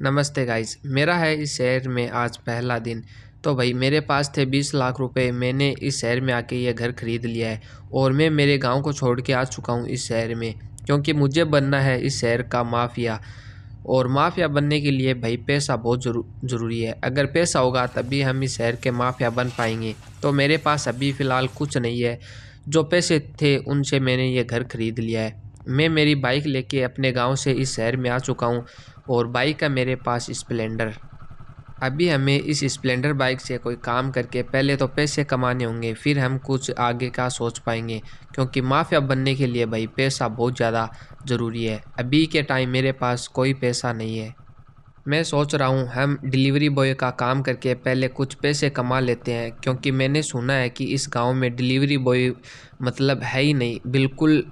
नमस्ते गाइस, मेरा है इस शहर में आज पहला दिन। तो भाई मेरे पास थे 20 लाख रुपए। मैंने इस शहर में आके ये घर खरीद लिया है और मैं मेरे गांव को छोड़ के आ चुका हूँ इस शहर में, क्योंकि मुझे बनना है इस शहर का माफिया। और माफिया बनने के लिए भाई पैसा बहुत ज़रूरी है। अगर पैसा होगा तभी हम इस शहर के माफिया बन पाएंगे। तो मेरे पास अभी फ़िलहाल कुछ नहीं है। जो पैसे थे उनसे मैंने ये घर खरीद लिया है। मैं मेरी बाइक लेके अपने गांव से इस शहर में आ चुका हूँ और बाइक है मेरे पास स्प्लेंडर। अभी हमें इस स्प्लेंडर बाइक से कोई काम करके पहले तो पैसे कमाने होंगे, फिर हम कुछ आगे का सोच पाएंगे, क्योंकि माफिया बनने के लिए भाई पैसा बहुत ज़्यादा ज़रूरी है। अभी के टाइम मेरे पास कोई पैसा नहीं है। मैं सोच रहा हूँ हम डिलीवरी बॉय का काम करके पहले कुछ पैसे कमा लेते हैं, क्योंकि मैंने सुना है कि इस गांव में डिलीवरी बॉय मतलब है ही नहीं, बिल्कुल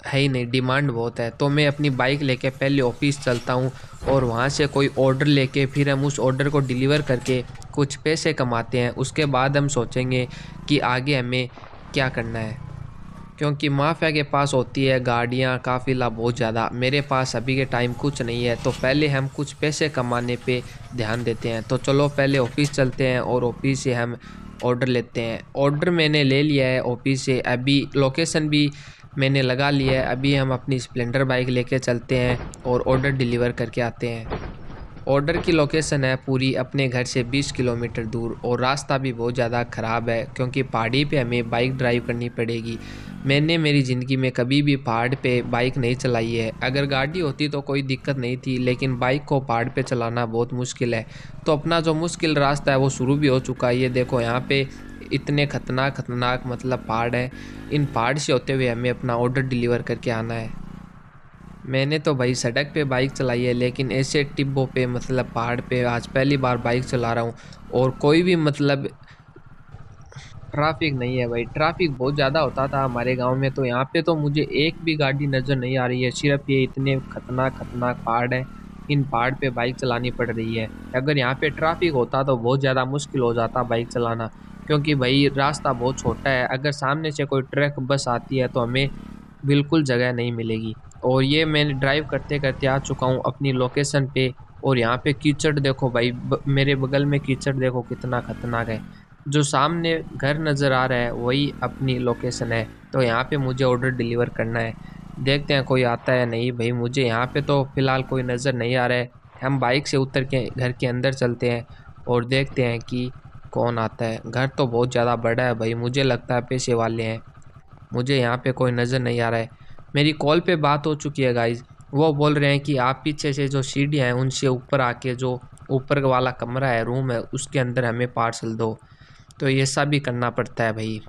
है ही नहीं, डिमांड बहुत है। तो मैं अपनी बाइक लेके पहले ऑफिस चलता हूँ और वहाँ से कोई ऑर्डर लेके फिर हम उस ऑर्डर को डिलीवर करके कुछ पैसे कमाते हैं। उसके बाद हम सोचेंगे कि आगे हमें क्या करना है, क्योंकि माफिया के पास होती है गाड़ियाँ, काफ़िला बहुत ज़्यादा। मेरे पास अभी के टाइम कुछ नहीं है, तो पहले हम कुछ पैसे कमाने पे ध्यान देते हैं। तो चलो पहले ऑफिस चलते हैं और ऑफिस से हम ऑर्डर लेते हैं। ऑर्डर मैंने ले लिया है ऑफिस से, अभी लोकेशन भी मैंने लगा लिया है। अभी हम अपनी स्प्लेंडर बाइक लेके चलते हैं और ऑर्डर डिलीवर करके आते हैं। ऑर्डर की लोकेशन है पूरी अपने घर से 20 किलोमीटर दूर और रास्ता भी बहुत ज़्यादा ख़राब है, क्योंकि पहाड़ी पे हमें बाइक ड्राइव करनी पड़ेगी। मैंने मेरी ज़िंदगी में कभी भी पहाड़ पे बाइक नहीं चलाई है। अगर गाड़ी होती तो कोई दिक्कत नहीं थी, लेकिन बाइक को पहाड़ पे चलाना बहुत मुश्किल है। तो अपना जो मुश्किल रास्ता है वो शुरू भी हो चुका है। ये देखो यहाँ पे इतने खतरनाक मतलब पहाड़ है। इन पहाड़ से होते हुए हमें अपना ऑर्डर डिलीवर करके आना है। मैंने तो भाई सड़क पे बाइक चलाई है, लेकिन ऐसे टिब्बों पे मतलब पहाड़ पे आज पहली बार बाइक चला रहा हूँ। और कोई भी मतलब ट्रैफिक नहीं है भाई। ट्रैफिक बहुत ज़्यादा होता था हमारे गांव में, तो यहाँ पे तो मुझे एक भी गाड़ी नज़र नहीं आ रही है। सिर्फ ये इतने खतरनाक पहाड़ है, इन पहाड़ पे बाइक चलानी पड़ रही है। अगर यहाँ पे ट्रैफिक होता तो बहुत ज़्यादा मुश्किल हो जाता बाइक चलाना, क्योंकि भाई रास्ता बहुत छोटा है। अगर सामने से कोई ट्रक बस आती है तो हमें बिल्कुल जगह नहीं मिलेगी। और ये मैं ड्राइव करते करते आ चुका हूँ अपनी लोकेशन पे। और यहाँ पे कीचड़ देखो भाई, मेरे बगल में कीचड़ देखो कितना खतरनाक है। जो सामने घर नज़र आ रहा है वही अपनी लोकेशन है। तो यहाँ पे मुझे ऑर्डर डिलीवर करना है। देखते हैं कोई आता है नहीं भाई। मुझे यहाँ पे तो फ़िलहाल कोई नज़र नहीं आ रहा है। हम बाइक से उतर के घर के अंदर चलते हैं और देखते हैं कि कौन आता है। घर तो बहुत ज़्यादा बड़ा है भाई, मुझे लगता है पैसे वाले हैं। मुझे यहाँ पे कोई नज़र नहीं आ रहा है। मेरी कॉल पे बात हो चुकी है गाइज। वो बोल रहे हैं कि आप पीछे से जो सीढ़ियाँ हैं उनसे ऊपर आके जो ऊपर वाला कमरा है, रूम है, उसके अंदर हमें पार्सल दो। तो ये सब भी करना पड़ता है भाई।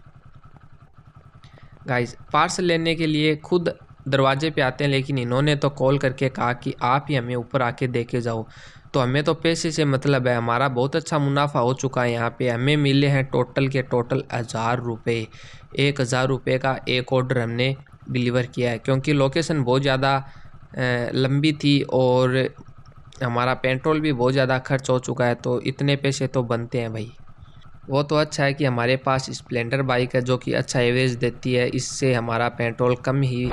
गाइज पार्सल लेने के लिए खुद दरवाजे पे आते हैं, लेकिन इन्होंने तो कॉल करके कहा कि आप ही हमें ऊपर आके दे के जाओ। तो हमें तो पैसे से मतलब है, हमारा बहुत अच्छा मुनाफा हो चुका है। यहाँ पे हमें मिले हैं टोटल के टोटल 1000 रुपये। 1000 रुपये का एक ऑर्डर हमने डिलीवर किया है, क्योंकि लोकेशन बहुत ज़्यादा लंबी थी और हमारा पेट्रोल भी बहुत ज़्यादा खर्च हो चुका है। तो इतने पैसे तो बनते हैं भाई। वो तो अच्छा है कि हमारे पास स्प्लेंडर बाइक है जो कि अच्छा एवरेज देती है। इससे हमारा पेट्रोल कम ही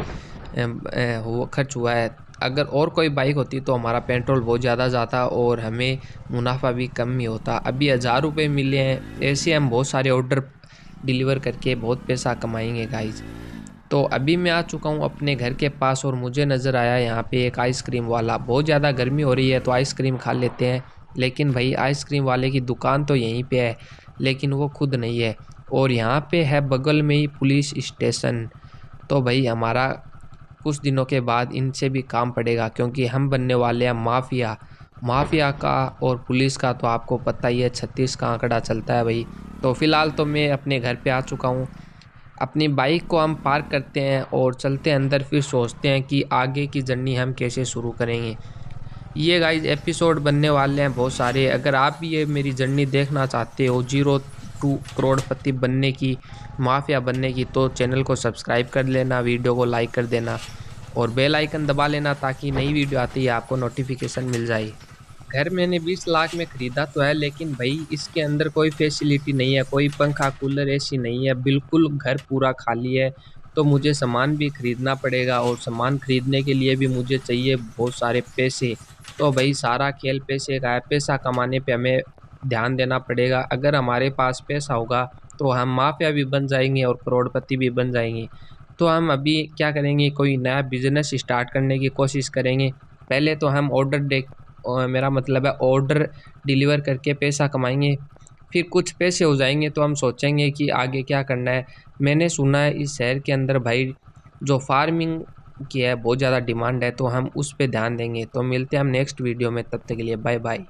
खर्च हुआ है। अगर और कोई बाइक होती तो हमारा पेट्रोल बहुत ज़्यादा जाता और हमें मुनाफा भी कम ही होता। अभी 1000 रुपये मिले हैं, ऐसे हम बहुत सारे ऑर्डर डिलीवर करके बहुत पैसा कमाएंगे गाइज। तो अभी मैं आ चुका हूँ अपने घर के पास और मुझे नज़र आया यहाँ पे एक आइसक्रीम वाला। बहुत ज़्यादा गर्मी हो रही है तो आइसक्रीम खा लेते हैं। लेकिन भाई आइसक्रीम वाले की दुकान तो यहीं पे है, लेकिन वो खुद नहीं है। और यहाँ पे है बगल में ही पुलिस स्टेशन। तो भाई हमारा कुछ दिनों के बाद इनसे भी काम पड़ेगा, क्योंकि हम बनने वाले हैं माफिया। माफिया का और पुलिस का तो आपको पता ही है, 36 का आंकड़ा चलता है भाई। तो फ़िलहाल तो मैं अपने घर पे आ चुका हूँ। अपनी बाइक को हम पार्क करते हैं और चलते हैं अंदर, फिर सोचते हैं कि आगे की जर्नी हम कैसे शुरू करेंगे। ये गाइस एपिसोड बनने वाले हैं बहुत सारे। अगर आप भी ये मेरी जर्नी देखना चाहते हो 0 to करोड़पति बनने की, माफिया बनने की, तो चैनल को सब्सक्राइब कर लेना, वीडियो को लाइक कर देना और बेल आइकन दबा लेना, ताकि नई वीडियो आती है आपको नोटिफिकेशन मिल जाए। घर मैंने 20 लाख में ख़रीदा तो है, लेकिन भाई इसके अंदर कोई फैसिलिटी नहीं है, कोई पंखा कूलर एसी नहीं है, बिल्कुल घर पूरा खाली है। तो मुझे सामान भी ख़रीदना पड़ेगा और सामान ख़रीदने के लिए भी मुझे चाहिए बहुत सारे पैसे। तो भाई सारा खेल पैसे का है, पैसा कमाने पे हमें ध्यान देना पड़ेगा। अगर हमारे पास पैसा होगा तो हम माफिया भी बन जाएंगे और करोड़पति भी बन जाएंगे। तो हम अभी क्या करेंगे, कोई नया बिजनेस स्टार्ट करने की कोशिश करेंगे। पहले तो हम मेरा मतलब है ऑर्डर डिलीवर करके पैसा कमाएंगे। फिर कुछ पैसे हो जाएंगे तो हम सोचेंगे कि आगे क्या करना है। मैंने सुना है इस शहर के अंदर भाई जो फार्मिंग की है बहुत ज़्यादा डिमांड है, तो हम उस पर ध्यान देंगे। तो मिलते हैं हम नेक्स्ट वीडियो में, तब तक के लिए बाय बाय।